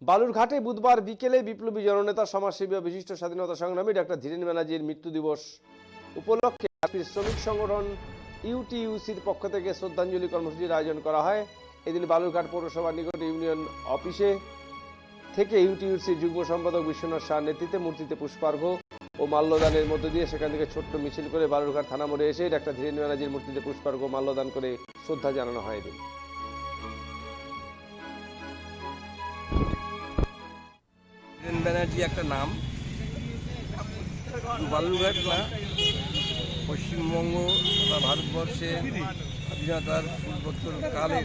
বালুরঘাটে বুধবার বিকেলে বিপ্লবী জননেতা সমাজসেবী ও বিশিষ্ট স্বাধীনতা সংগ্রামী ডক্টর ধীরেন ব্যানার্জির মৃত্যু দিবস উপলক্ষে শ্রমিক সংগঠন ইউটিইউসির পক্ষ থেকে শ্রদ্ধাঞ্জলি কর্মসূচির আয়োজন করা হয়। এদিন বালুরঘাট পৌরসভার নিকট ইউনিয়ন অফিসে থেকে ইউটিইউসির যুগ্ম সম্পাদক বিশ্বনাথ শাহর নেতৃত্বে মূর্তিতে পুষ্পার্ঘ ও মাল্যদানের মধ্য দিয়ে সেখান থেকে ছোট্ট মিছিল করে বালুরঘাট থানা মোড়ে এসে ডক্টর ধীরেন ব্যানার্জির মূর্তিতে পুষ্পার্ঘ ও মাল্যদান করে শ্রদ্ধা জানানো হয়। এদিন ধীরেন ব্যানার্জি একটা নাম, বালুরঘাট না, পশ্চিমবঙ্গ বা ভারতবর্ষে স্বাধীনতার পূর্বোত্তর কালে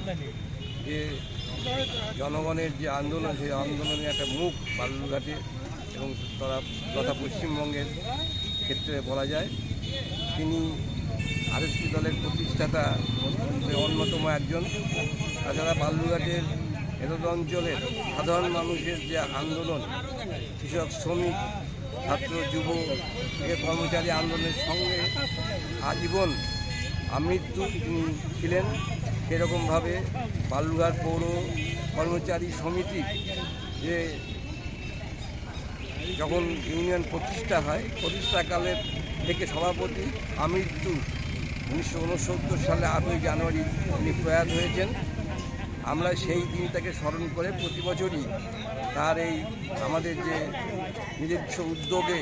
যে জনগণের যে আন্দোলন, সেই আন্দোলনের একটা মুখ বালুরঘাটে এবং তথা পশ্চিমবঙ্গের ক্ষেত্রে বলা যায়। তিনি আরএসপি দলের প্রতিষ্ঠাতা অন্যতম একজন। তাছাড়া বালুরঘাটের এতদ অঞ্চলের সাধারণ মানুষের যে আন্দোলন, কৃষক, শ্রমিক, ছাত্র, যুব থেকে কর্মচারী আন্দোলনের সঙ্গে আজীবন আমৃত্যু তিনি ছিলেন। সেরকমভাবে বালুরঘাট পৌর কর্মচারী সমিতি যে যখন ইউনিয়ন প্রতিষ্ঠা হয়, প্রতিষ্ঠাকালের থেকে সভাপতি আমৃত্যু 1969 সালে 8ই জানুয়ারি তিনি প্রয়াত হয়েছেন। আমরা সেই দিনটাকে স্মরণ করে প্রতি বছরই তার এই আমাদের যে নিজস্ব উদ্যোগে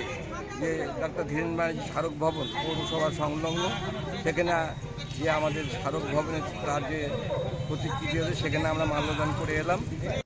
যে ডক্টর ধীরেন ব্যানার্জি স্মারক ভবন পৌরসভা সংলগ্ন, সেখানে যে আমাদের স্মারক ভবনের তার যে প্রতিকৃতি আছে সেখানে আমরা মাল্যদান করে এলাম।